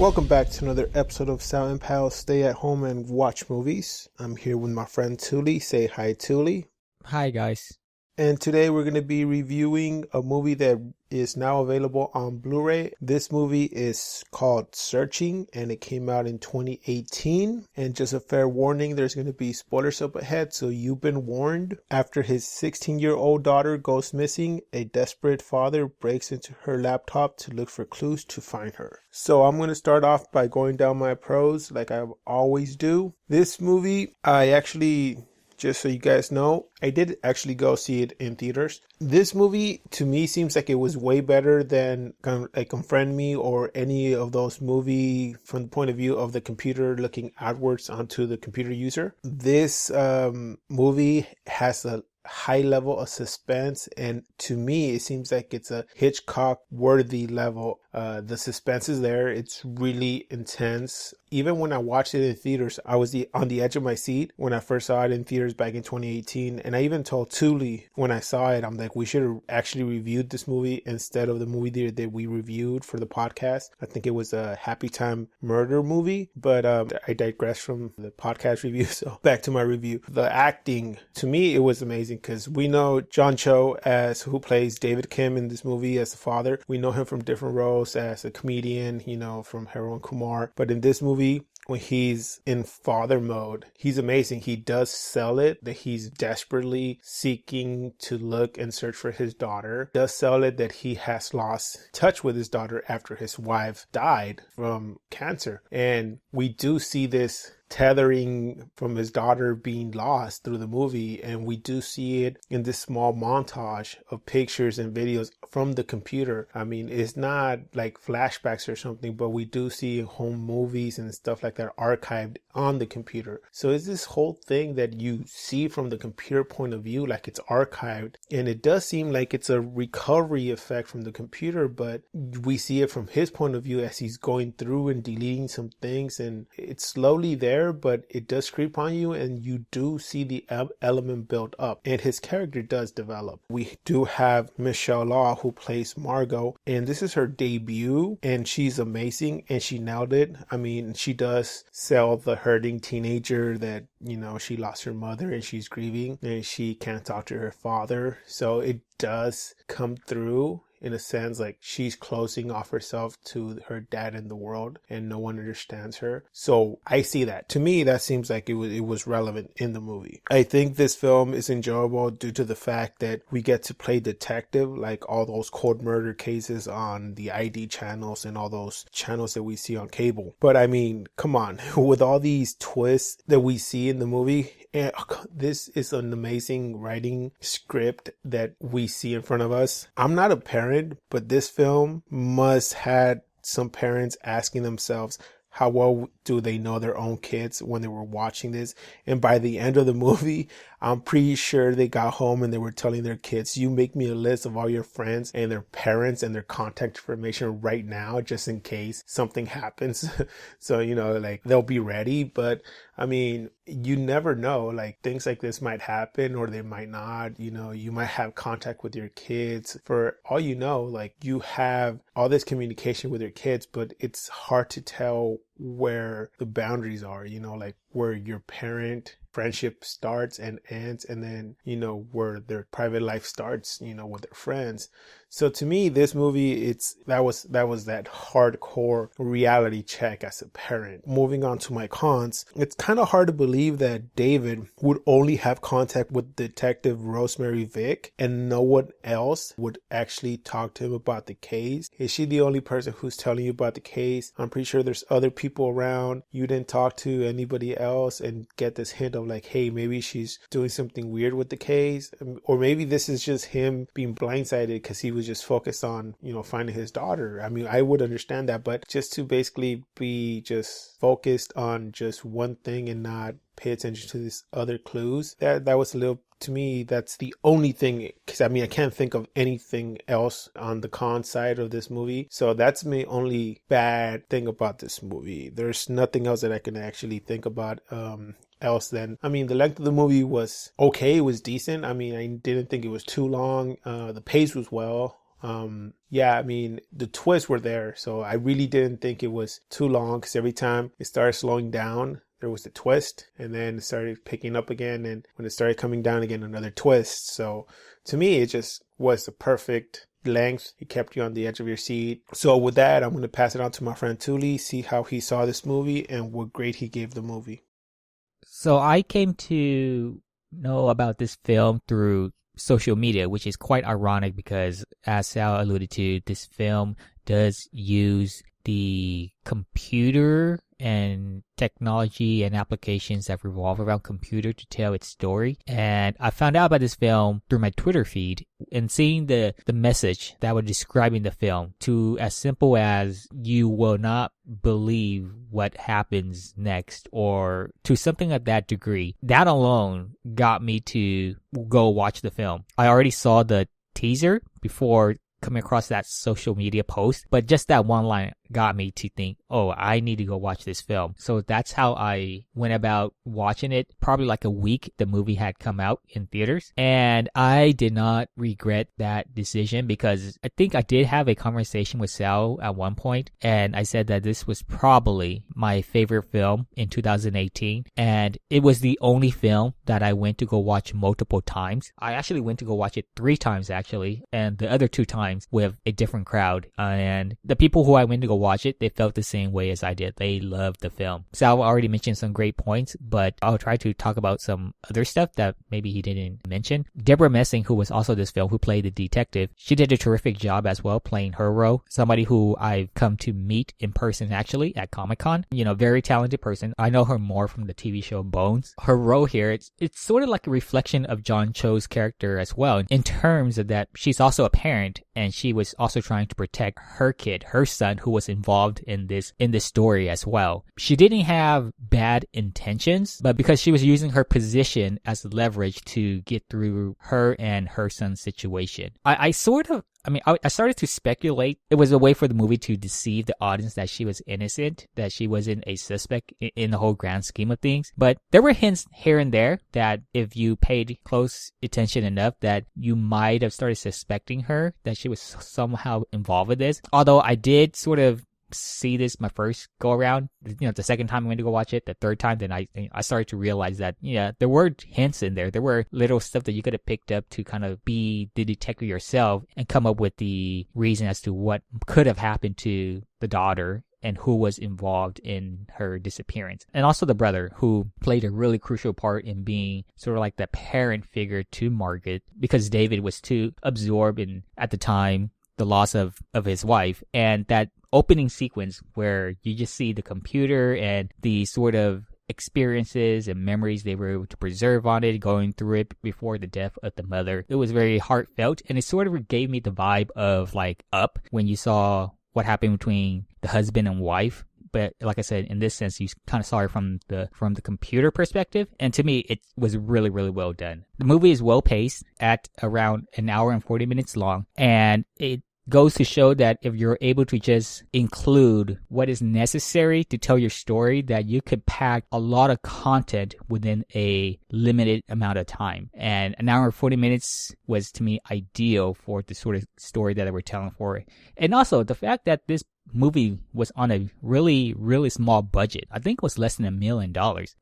Welcome back to another episode of Sal and Pal Stay at Home and Watch Movies. I'm here with my friend Touly. Say hi, Touly. Hi, guys. And today we're going to be reviewing a movie that is now available on Blu-ray. This movie is called Searching, and it came out in 2018. And just a fair warning, there's going to be spoilers up ahead, so you've been warned. After his 16-year-old daughter goes missing, a desperate father breaks into her laptop to look for clues to find her. So I'm going to start off by going down my pros like I always do. This movie, just so you guys know, I did actually go see it in theaters. This movie, to me, seems like it was way better than like Unfriend Me or any of those movies from the point of view of the computer looking outwards onto the computer user. This movie has a high level of suspense, and to me it seems like it's a Hitchcock worthy level. The suspense is there. It's really intense. Even when I watched it in theaters, I was on the edge of my seat when I first saw it in theaters back in 2018. And I even told Touly when I saw it, I'm like, we should have actually reviewed this movie instead of the movie that we reviewed for the podcast. I think it was a Happy Time Murder movie, but I digress from the podcast review. So back to my review. The acting, to me, it was amazing because we know John Cho who plays David Kim in this movie as the father. We know him from different roles as a comedian, from Harold Kumar. But in this movie, when he's in father mode, he's amazing. He does sell it that he's desperately seeking to look and search for his daughter. Does sell it that he has lost touch with his daughter after his wife died from cancer. And we do see this tethering from his daughter being lost through the movie, and we do see it in this small montage of pictures and videos from the computer. I mean, it's not like flashbacks or something, but we do see home movies and stuff like that archived on the computer. So it's this whole thing that you see from the computer point of view, like it's archived, and it does seem like it's a recovery effect from the computer, but we see it from his point of view as he's going through and deleting some things, and it's slowly there, but it does creep on you, and you do see the element built up, and his character does develop. We do have Michelle Law, who plays Margot, and this is her debut, and she's amazing, and she nailed it. I mean, she does sell the hurting teenager that, she lost her mother and she's grieving and she can't talk to her father. So it does come through in a sense, like she's closing off herself to her dad in the world and no one understands her. So I see that. To me, that seems like it was relevant in the movie. I think this film is enjoyable due to the fact that we get to play detective, like all those cold murder cases on the ID channels and all those channels that we see on cable. But I mean, come on, with all these twists that we see in the movie, and this is an amazing writing script that we see in front of us. I'm not a parent, but this film must had some parents asking themselves, how well do they know their own kids when they were watching this? And by the end of the movie, I'm pretty sure they got home and they were telling their kids, you make me a list of all your friends and their parents and their contact information right now, just in case something happens. So, like they'll be ready. But I mean, you never know, like things like this might happen or they might not. You might have contact with your kids. For all you know, like you have all this communication with your kids, but it's hard to tell where the boundaries are, like where your parent friendship starts and ends, and then, where their private life starts, with their friends. So to me, this movie, that was that hardcore reality check as a parent. Moving on to my cons, it's kind of hard to believe that David would only have contact with Detective Rosemary Vick and no one else would actually talk to him about the case. Is she the only person who's telling you about the case? I'm pretty sure there's other people around. You didn't talk to anybody else and get this hint of like, hey, maybe she's doing something weird with the case, or maybe this is just him being blindsided because he was just focused on, finding his daughter. I mean, I would understand that, but just to basically be just focused on just one thing and not pay attention to these other clues, that was a little, to me, that's the only thing, because I mean, I can't think of anything else on the con side of this movie. So that's my only bad thing about this movie. There's nothing else that I can actually think about else than, I mean, the length of the movie was okay. It was decent. I mean, I didn't think it was too long. The pace was well. Yeah, I mean, the twists were there, so I really didn't think it was too long, because every time it started slowing down, there was the twist, and then it started picking up again, and when it started coming down again, another twist. So to me, it just was the perfect length. It kept you on the edge of your seat. So with that, I'm going to pass it on to my friend Touly, see how he saw this movie and what grade he gave the movie. So I came to know about this film through social media, which is quite ironic because, as Sal alluded to, this film does use the computer and technology and applications that revolve around computer to tell its story. And I found out about this film through my Twitter feed and seeing the message that was describing the film to as simple as you will not believe what happens next, or to something of that degree. That alone got me to go watch the film. I already saw the teaser before coming across that social media post, but just that one line got me to think, oh, I need to go watch this film. So that's how I went about watching it. Probably like a week the movie had come out in theaters, and I did not regret that decision, because I think I did have a conversation with Sal at one point, and I said that this was probably my favorite film in 2018, and it was the only film that I went to go watch multiple times. I actually went to go watch it 3 times actually, and the other 2 times with a different crowd, and the people who I went to go watch it, they felt the same way as I did. They loved the film. Sal already mentioned some great points, but I'll try to talk about some other stuff that maybe he didn't mention. Deborah Messing, who was also this film, who played the detective, she did a terrific job as well playing her role. Somebody who I've come to meet in person actually at Comic-Con. You know, very talented person. I know her more from the TV show Bones. Her role here, it's sort of like a reflection of John Cho's character as well, in terms of that she's also a parent, and she was also trying to protect her kid, her son, who was involved in this story as well. She didn't have bad intentions, but because she was using her position as leverage to get through her and her son's situation. I started to speculate it was a way for the movie to deceive the audience that she was innocent, that she wasn't a suspect in the whole grand scheme of things. But there were hints here and there that if you paid close attention enough, that you might have started suspecting her, that she was somehow involved with this. Although I did sort of see this my first go around, the second time I went to go watch it, the third time, then I started to realize that, yeah, there were hints in there. There were little stuff that you could have picked up to kind of be the detective yourself and come up with the reason as to what could have happened to the daughter and who was involved in her disappearance. And also the brother, who played a really crucial part in being sort of like the parent figure to Margot, because David was too absorbed in, at the time, the loss of his wife. And that opening sequence where you just see the computer and the sort of experiences and memories they were able to preserve on it, going through it before the death of the mother. It was very heartfelt, and it sort of gave me the vibe of like Up, when you saw what happened between the husband and wife. But like I said, in this sense, you kind of saw it from the computer perspective. And to me, it was really, really well done. The movie is well paced at around an hour and 40 minutes long. And it goes to show that if you're able to just include what is necessary to tell your story, that you could pack a lot of content within a limited amount of time. And an hour and 40 minutes was, to me, ideal for the sort of story that they were telling for it. And also the fact that this movie was on a really, really small budget. I think it was less than $1 million.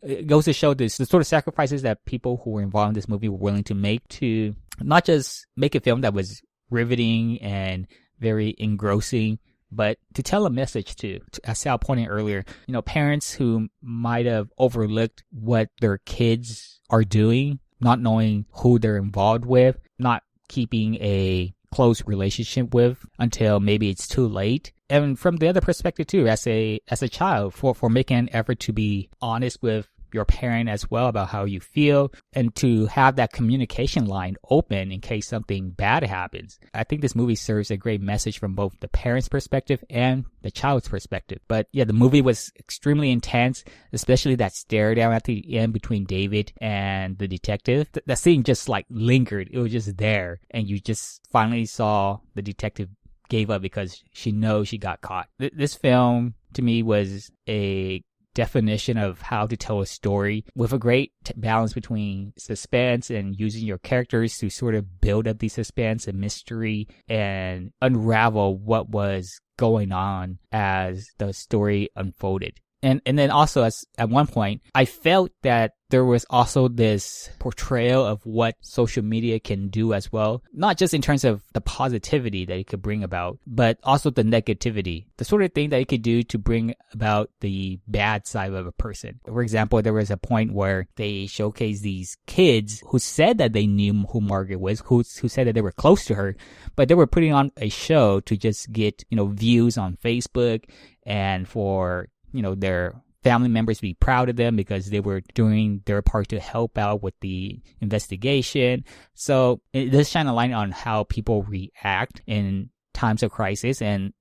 It goes to show the sort of sacrifices that people who were involved in this movie were willing to make to not just make a film that was riveting and very engrossing, but to tell a message too. As Sal pointed earlier, parents who might have overlooked what their kids are doing, not knowing who they're involved with, not keeping a close relationship with until maybe it's too late. And from the other perspective too, as a child, for making an effort to be honest with your parent as well about how you feel, and to have that communication line open in case something bad happens. I think this movie serves a great message from both the parent's perspective and the child's perspective. But yeah, the movie was extremely intense, especially that stare down at the end between David and the detective. That scene just like lingered. It was just there, and you just finally saw the detective gave up because she knows she got caught. This film to me was a definition of how to tell a story with a great balance between suspense and using your characters to sort of build up the suspense and mystery and unravel what was going on as the story unfolded. And then also at one point, I felt that there was also this portrayal of what social media can do as well. Not just in terms of the positivity that it could bring about, but also the negativity. The sort of thing that it could do to bring about the bad side of a person. For example, there was a point where they showcased these kids who said that they knew who Margot was, who said that they were close to her, but they were putting on a show to just get, views on Facebook and for their family members to be proud of them because they were doing their part to help out with the investigation. So it does shine a light on how people react in times of crisis. And,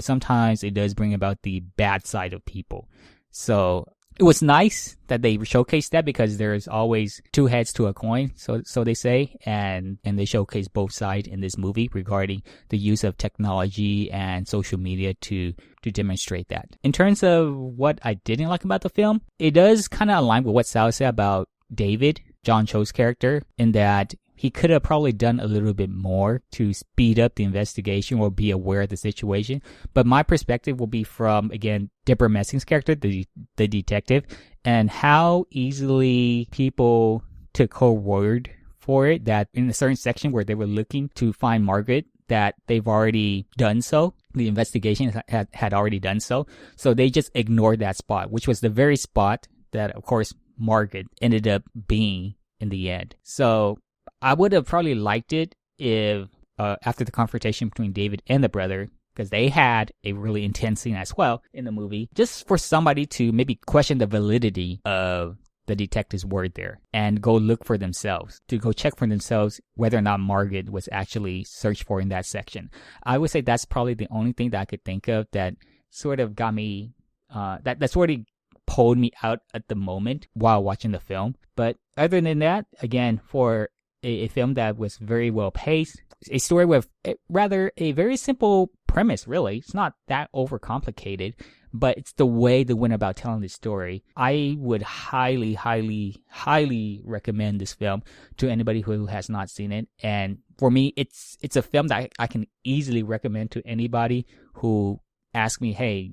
sometimes it does bring about the bad side of people. So it was nice that they showcased that because there's always two heads to a coin, so they say, and they showcase both sides in this movie regarding the use of technology and social media to demonstrate that. In terms of what I didn't like about the film, it does kind of align with what Sal said about David, John Cho's character, in that he could have probably done a little bit more to speed up the investigation or be aware of the situation. But my perspective will be from, again, Deborah Messing's character, the detective, and how easily people took her word for it, that in a certain section where they were looking to find Margot, that they've already done so. The investigation had already done so. So they just ignored that spot, which was the very spot that, of course, Margot ended up being in the end. So I would have probably liked it if, after the confrontation between David and the brother, because they had a really intense scene as well in the movie, just for somebody to maybe question the validity of the detective's word there and go look for themselves, to go check for themselves whether or not Margot was actually searched for in that section. I would say that's probably the only thing that I could think of that sort of got me, that sort of pulled me out at the moment while watching the film. But other than that, again, for a film that was very well paced, a story with a very simple premise, really. It's not that overcomplicated, but it's the way they went about telling the story. I would highly, highly, highly recommend this film to anybody who has not seen it. And for me, it's a film that I can easily recommend to anybody who asks me, hey,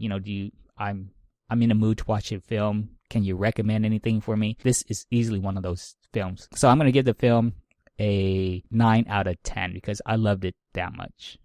I'm in a mood to watch a film. Can you recommend anything for me? This is easily one of those films. So I'm going to give the film a 9 out of 10 because I loved it that much.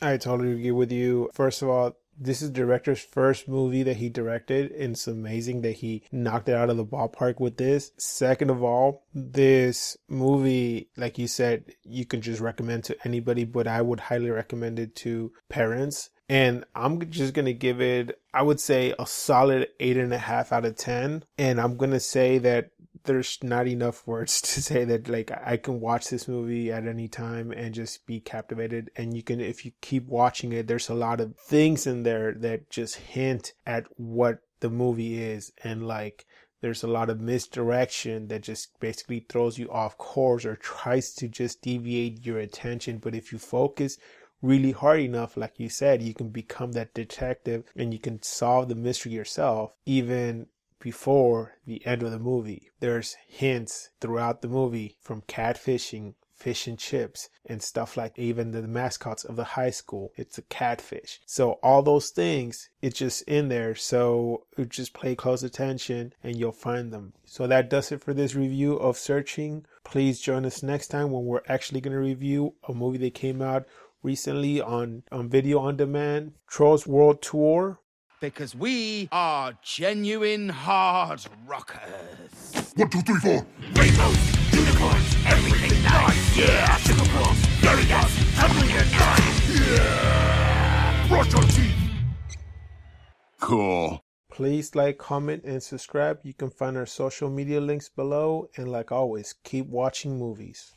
I totally agree with you. First of all, this is the director's first movie that he directed, and it's amazing that he knocked it out of the ballpark with this. Second of all, this movie, like you said, you can just recommend to anybody, but I would highly recommend it to parents. And I'm just going to give it, I would say, a solid 8.5 out of 10. And I'm going to say that there's not enough words to say that, like, I can watch this movie at any time and just be captivated. And you can, if you keep watching it, there's a lot of things in there that just hint at what the movie is. And like, there's a lot of misdirection that just basically throws you off course or tries to just deviate your attention. But if you focus really hard enough, like you said, you can become that detective and you can solve the mystery yourself even before the end of the movie. There's hints throughout the movie from catfishing, fish and chips, and stuff like even the mascots of the high school. It's a catfish. So all those things, it's just in there. So just pay close attention and you'll find them. So that does it for this review of Searching. Please join us next time when we're actually going to review a movie that came out recently on video on demand, Trolls World Tour. Because we are genuine hard rockers. 1, 2, 3, 4. Rainbows, unicorns, everything nice. Yeah, sugar plums, fairy dust, tumbling your nice. Yeah! Brush your teeth. Cool. Please like, comment, and subscribe. You can find our social media links below. And like always, keep watching movies.